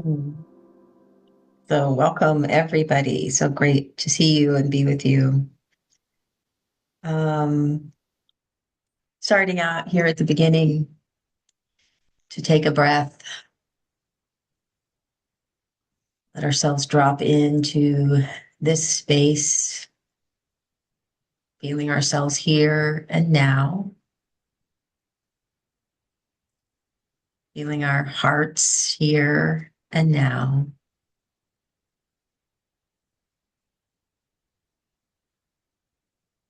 Mm. So, welcome everybody. So great to see you and be with you. Um, Starting out here at the beginning to take a breath, let ourselves drop into this space, feeling ourselves here and now, feeling our hearts here and now.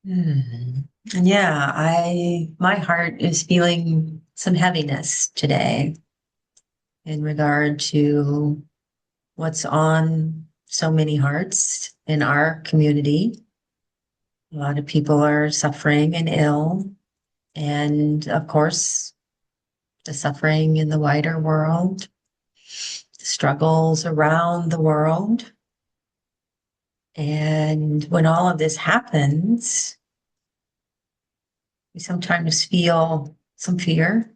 Hmm. And yeah, my heart is feeling some heaviness today in regard to what's on so many hearts in our community. A lot of people are suffering and ill, and of course, the suffering in the wider world, the struggles around the world. And when all of this happens, we sometimes feel some fear.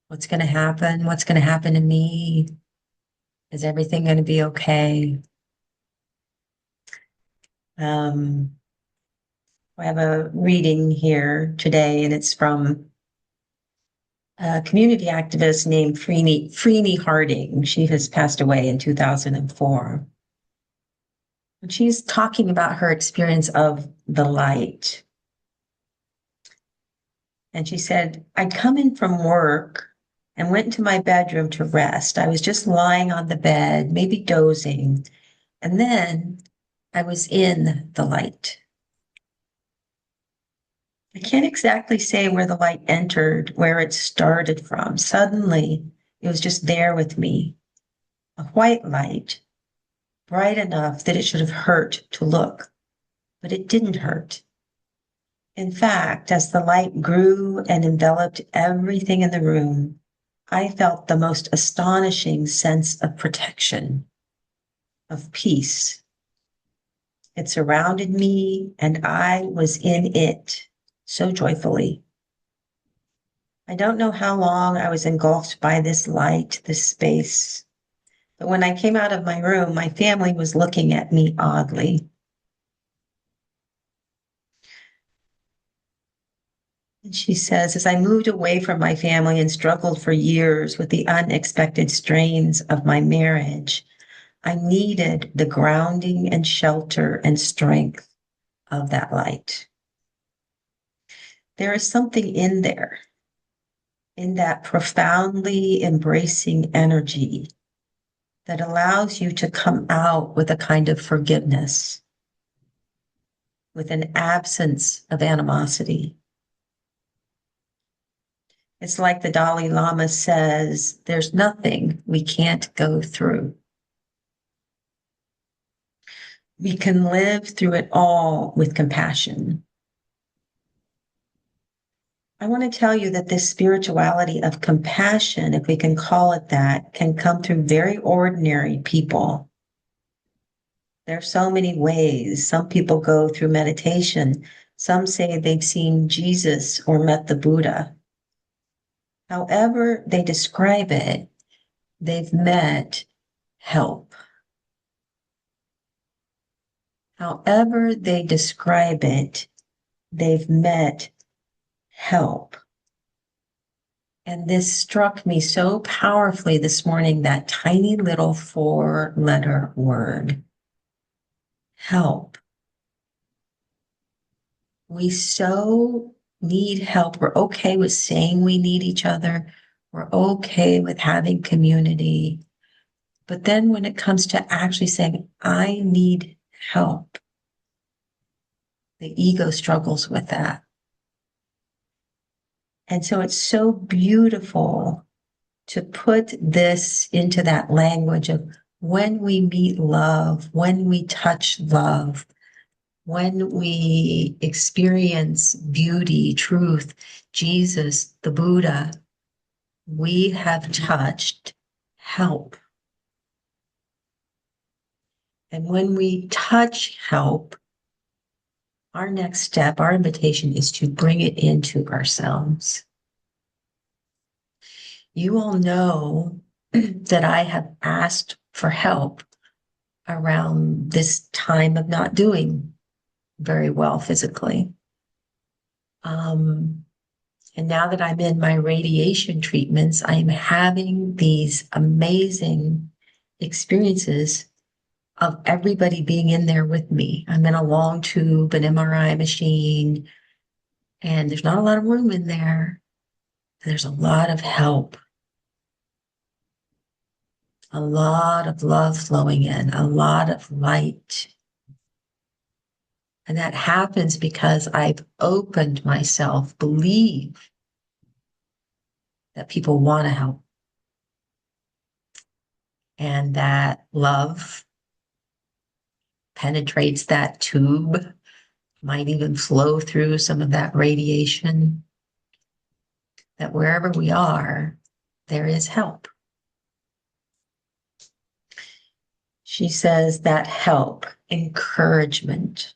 What's going to happen? What's going to happen to me? Is everything going to be okay? Um, I have a reading here today, and it's from a community activist named Freeney Harding. She has passed away in 2004. And she's talking about her experience of the light. And she said, I'd come in from work and went into my bedroom to rest. I was just lying on the bed, maybe dozing. And then I was in the light. I can't exactly say where the light entered, where it started from. Suddenly, it was just there with me, a white light, bright enough that it should have hurt to look, but it didn't hurt. In fact, as the light grew and enveloped everything in the room, I felt the most astonishing sense of protection, of peace. It surrounded me, and I was in it so joyfully. I don't know how long I was engulfed by this light, this space, but when I came out of my room, my family was looking at me oddly. And she says, as I moved away from my family and struggled for years with the unexpected strains of my marriage, I needed the grounding and shelter and strength of that light. There is something in there, in that profoundly embracing energy that allows you to come out with a kind of forgiveness, with an absence of animosity. It's like the Dalai Lama says, there's nothing we can't go through. We can live through it all with compassion. I want to tell you that this spirituality of compassion, if we can call it that, can come through very ordinary people. There are so many ways. Some people go through meditation. Some say they've seen Jesus or met the Buddha. However they describe it, they've met help. However they describe it, they've met help. And this struck me so powerfully this morning, that tiny little 4-letter word, help. We so need help. We're okay with saying we need each other. We're okay with having community. But then when it comes to actually saying, I need help, the ego struggles with that. And so it's so beautiful to put this into that language of when we meet love, when we touch love, when we experience beauty, truth, Jesus, the Buddha, we have touched help. And when we touch help, our next step, our invitation is to bring it into ourselves. You all know that I have asked for help around this time of not doing very well physically. Um, and now that I'm in my radiation treatments, I'm having these amazing experiences of everybody being in there with me. I'm in a long tube, an MRI machine, and there's not a lot of room in there. There's a lot of help, a lot of love flowing in, a lot of light. And that happens because I've opened myself, believe that people want to help, and that love penetrates that tube, might even flow through some of that radiation, that wherever we are, there is help. She says that help, encouragement,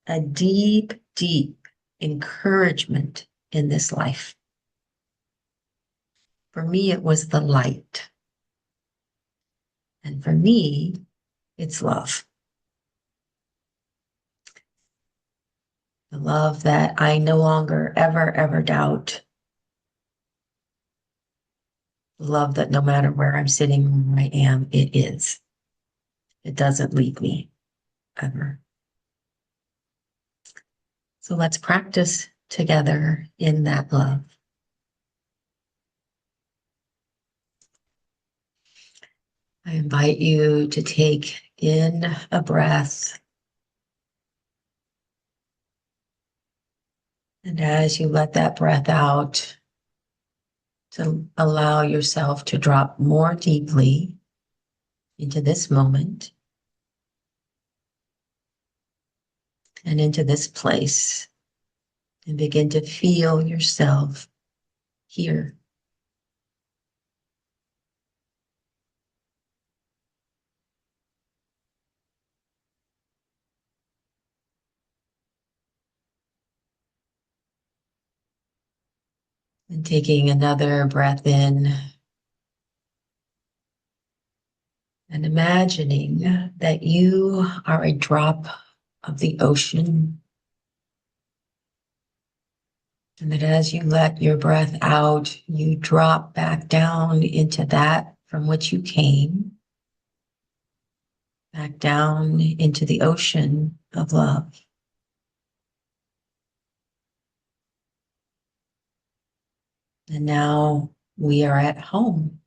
a deep, deep encouragement in this life. For me, it was the light. And for me, it's love. The love that I no longer ever, ever doubt. The love that no matter where I'm sitting, where I am, it is. It doesn't leave me ever. So let's practice together in that love. I invite you to take in a breath. And as you let that breath out, to allow yourself to drop more deeply into this moment and into this place, and begin to feel yourself here. And taking another breath in and imagining that you are a drop of the ocean. And that as you let your breath out, you drop back down into that from which you came, back down into the ocean of love. And now we are at home.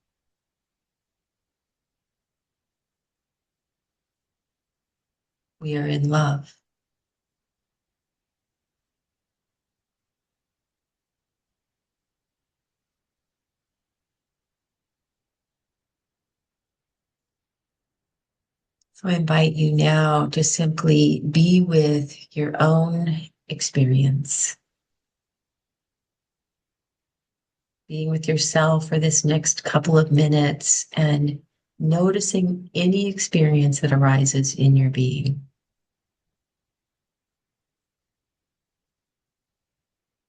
We are in love. So I invite you now to simply be with your own experience, being with yourself for this next couple of minutes and noticing any experience that arises in your being.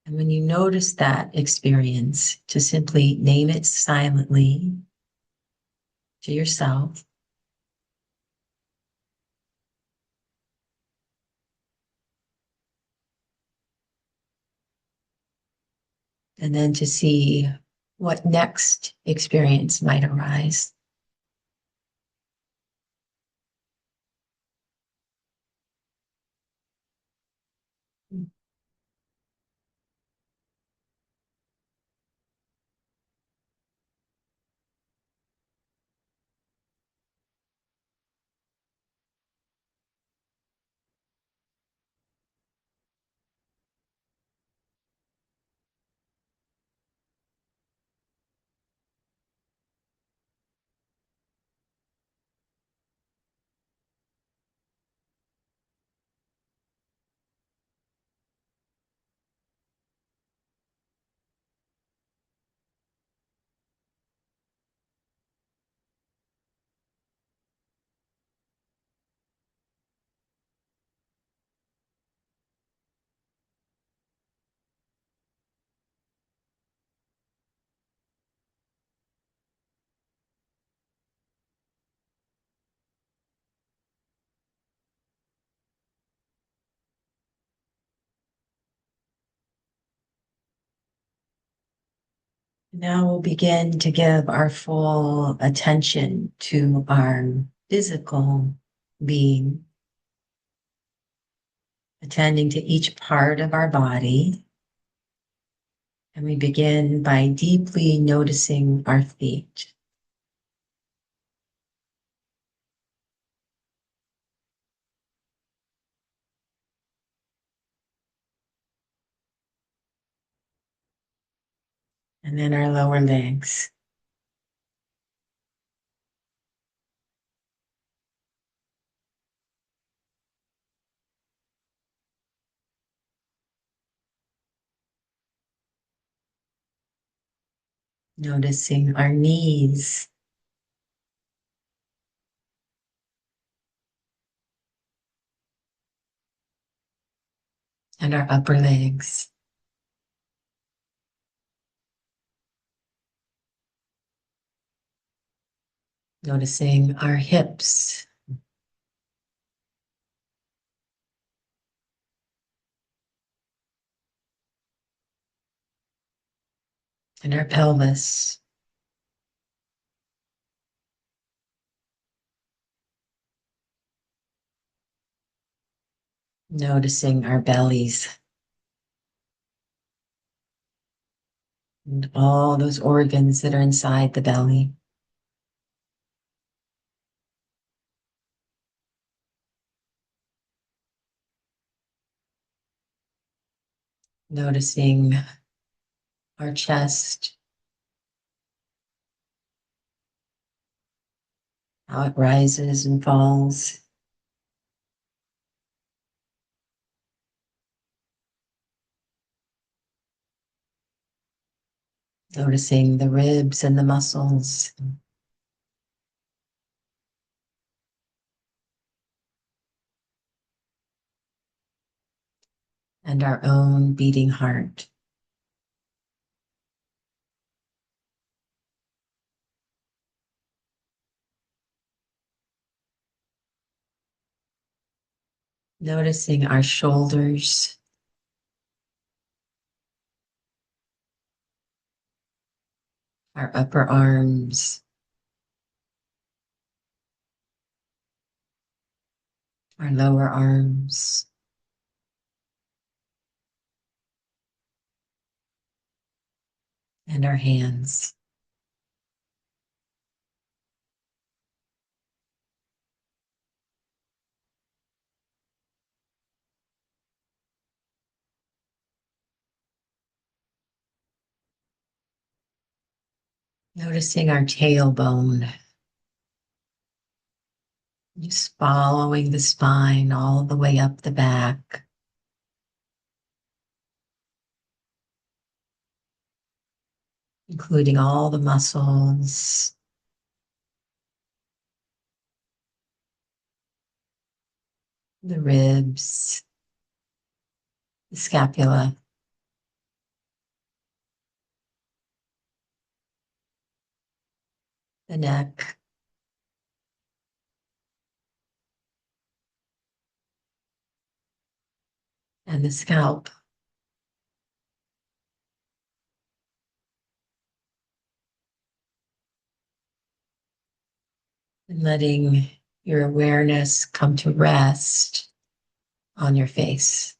And when you notice that experience, to simply name it silently to yourself. And then to see what next experience might arise. Now we'll begin to give our full attention to our physical being, attending to each part of our body. And we begin by deeply noticing our feet. And then our lower legs. Noticing our knees. And our upper legs. Noticing our hips. And our pelvis. Noticing our bellies. And all those organs that are inside the belly. Noticing our chest, how it rises and falls. Noticing the ribs and the muscles. And our own beating heart. Noticing our shoulders, our upper arms, our lower arms, and our hands. Noticing our tailbone, just following the spine all the way up the back. Including all the muscles, the ribs, the scapula, the neck, and the scalp. And letting your awareness come to rest on your face.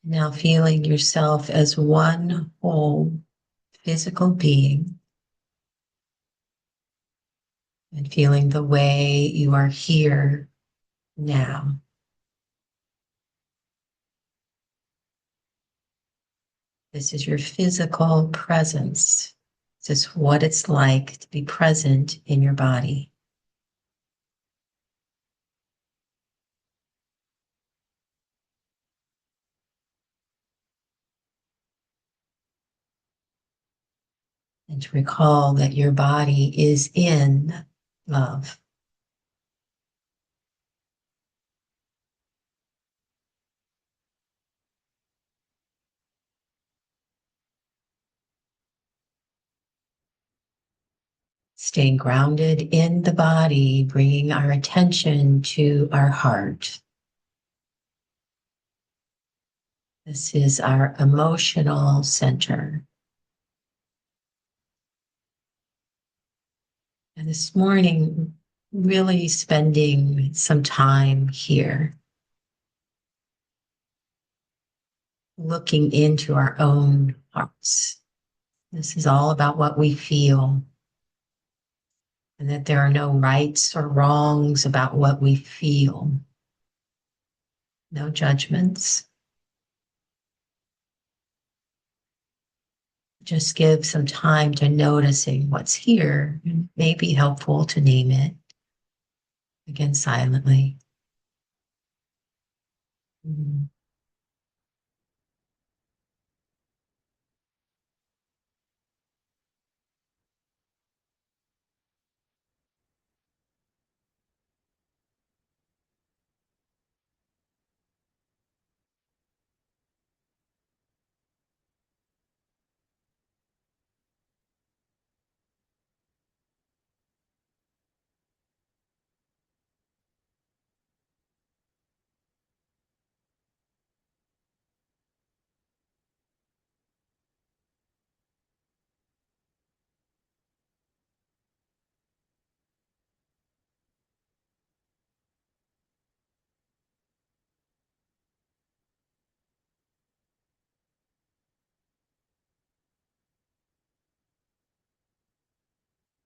Now feeling yourself as one whole physical being and feeling the way you are here now. This is your physical presence. This is what it's like to be present in your body. And to recall that your body is in love. Staying grounded in the body, bringing our attention to our heart. This is our emotional center. And this morning, really spending some time here, looking into our own hearts. This is all about what we feel, and that there are no rights or wrongs about what we feel. No judgments. Just give some time to noticing what's here. It may be helpful to name it, again, silently. Mm.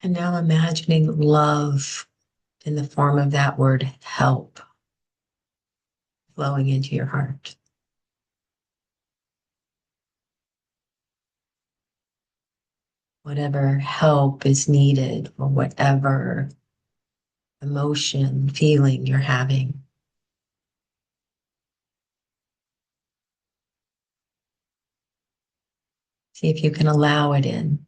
And now imagining love in the form of that word help flowing into your heart. Whatever help is needed, or whatever emotion, feeling you're having. See if you can allow it in.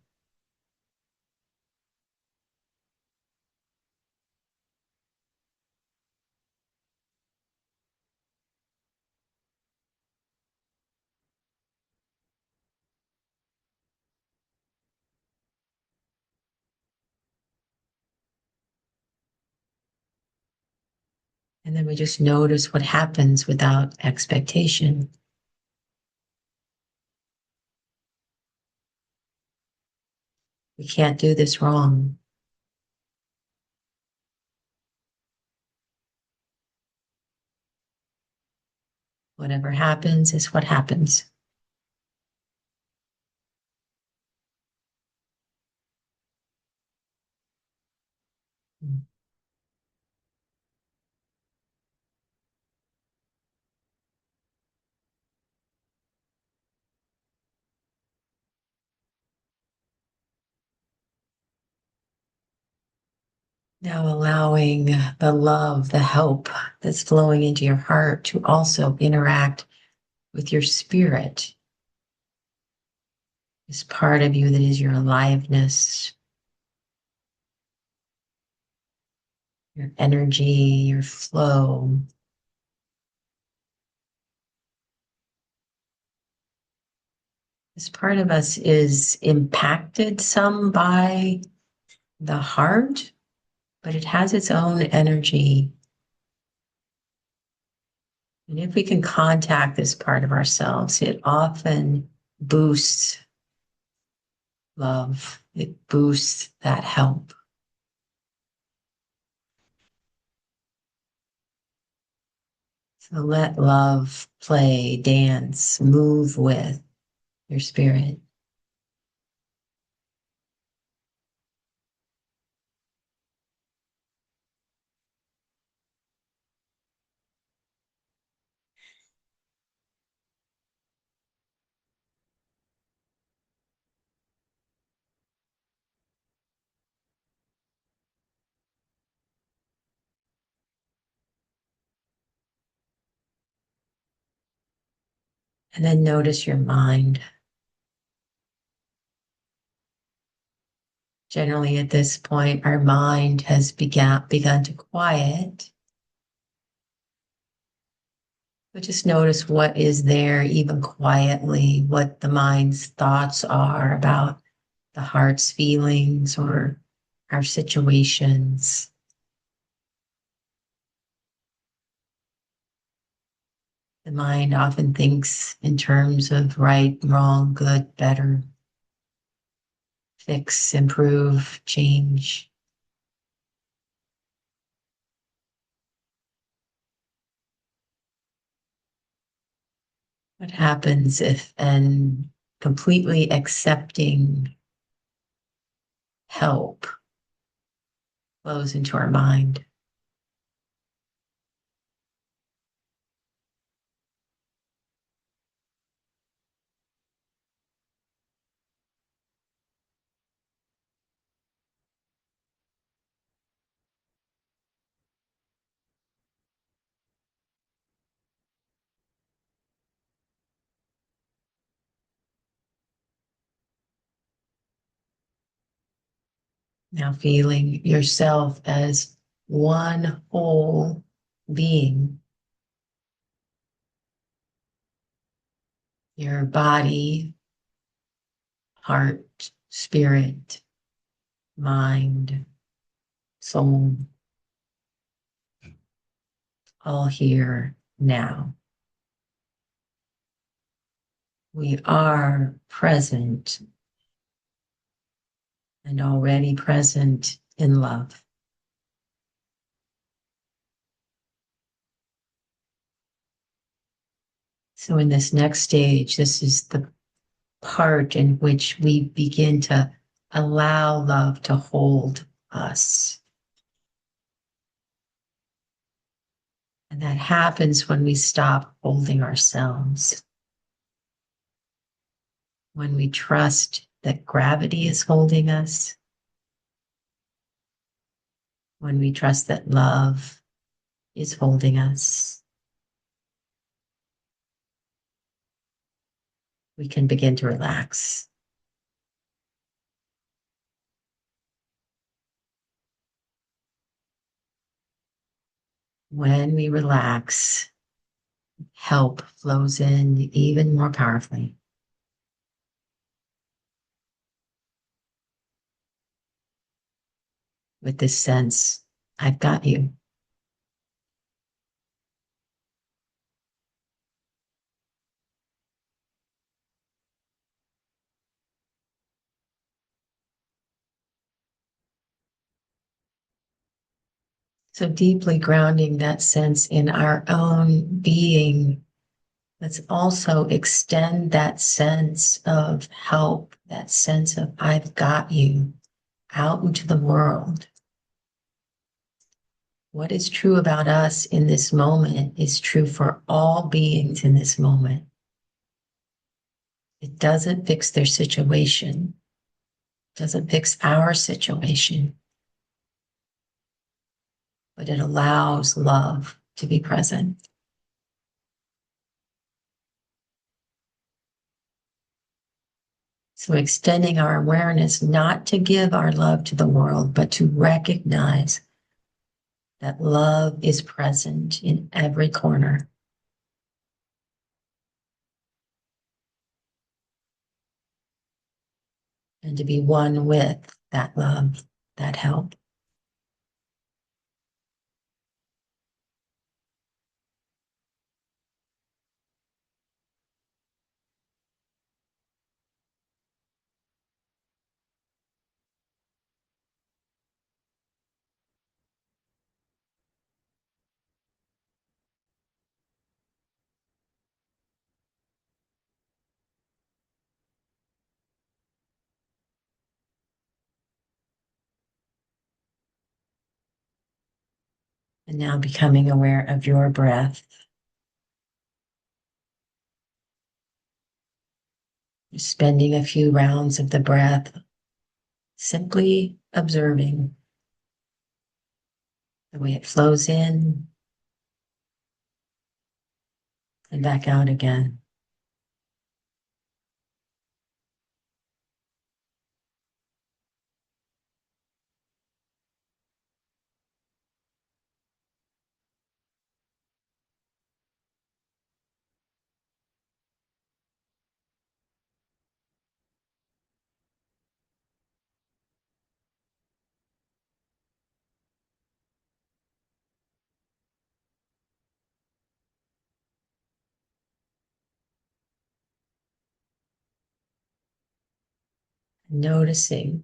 And then we just notice what happens without expectation. We can't do this wrong. Whatever happens is what happens. Now allowing the love, the help that's flowing into your heart to also interact with your spirit. This part of you that is your aliveness, your energy, your flow. This part of us is impacted some by the heart, but it has its own energy. And if we can contact this part of ourselves, it often boosts love. It boosts that help. So let love play, dance, move with your spirit. And then notice your mind. Generally, at this point, our mind has begun to quiet. But just notice what is there, even quietly, what the mind's thoughts are about the heart's feelings or our situations. The mind often thinks in terms of right, wrong, good, better, fix, improve, change. What happens if, and completely accepting help flows into our mind? Now feeling yourself as one whole being, your body, heart, spirit, mind, soul, all here now. We are present and already present in love. So, in this next stage, this is the part in which we begin to allow love to hold us. And that happens when we stop holding ourselves, when we trust that gravity is holding us, when we trust that love is holding us, we can begin to relax. When we relax, help flows in even more powerfully. With this sense, I've got you. So deeply grounding that sense in our own being, let's also extend that sense of help, that sense of I've got you out into the world. What is true about us in this moment is true for all beings in this moment. It doesn't fix their situation, doesn't fix our situation, but it allows love to be present. So extending our awareness, not to give our love to the world, but to recognize that love is present in every corner. And to be one with that love, that help. And now becoming aware of your breath. Spending a few rounds of the breath, simply observing the way it flows in and back out again. Noticing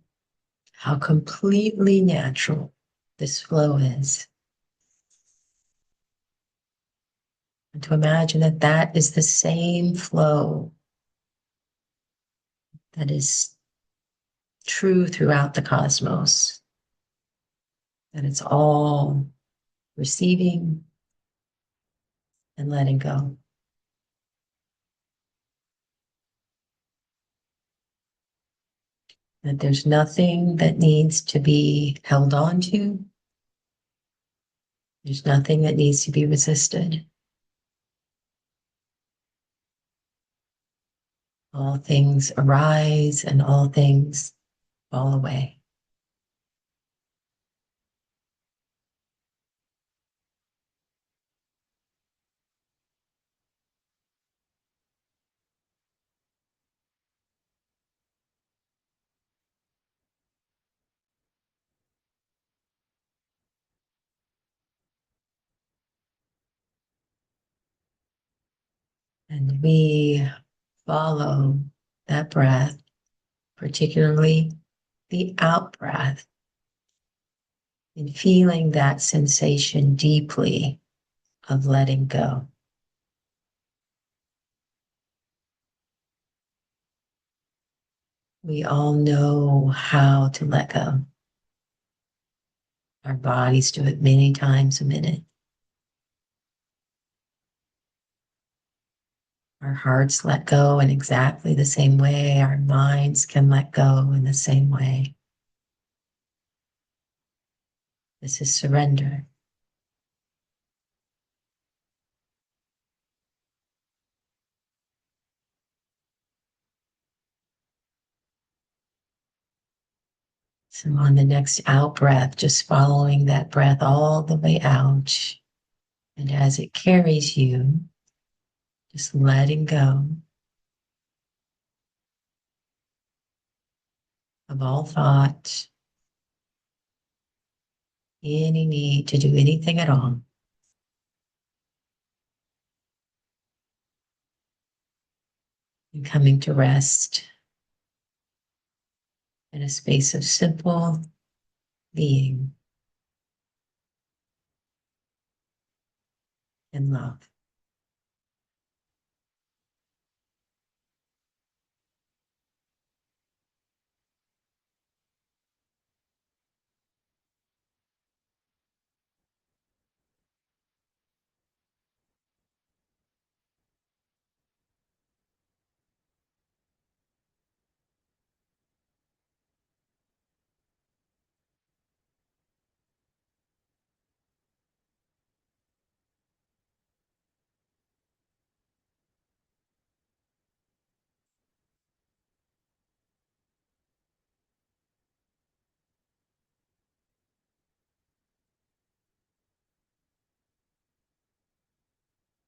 how completely natural this flow is. And to imagine that that is the same flow that is true throughout the cosmos, that it's all receiving and letting go. That there's nothing that needs to be held on to. There's nothing that needs to be resisted. All things arise and all things fall away. And we follow that breath, particularly the out breath, in feeling that sensation deeply of letting go. We all know how to let go. Our bodies do it many times a minute. Our hearts let go in exactly the same way. Our minds can let go in the same way. This is surrender. So on the next out breath, just following that breath all the way out. And as it carries you, just letting go of all thought, any need to do anything at all. And coming to rest in a space of simple being and love.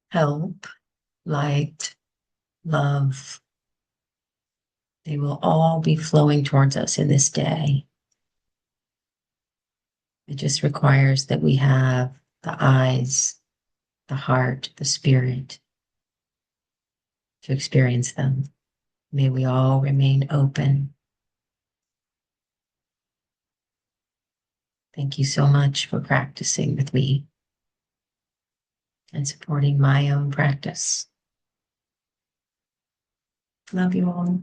Help, light, love, they will all be flowing towards us in this day. It just requires that we have the eyes, the heart, the spirit to experience them. May we all remain open. Thank you so much for practicing with me and supporting my own practice. Love you all.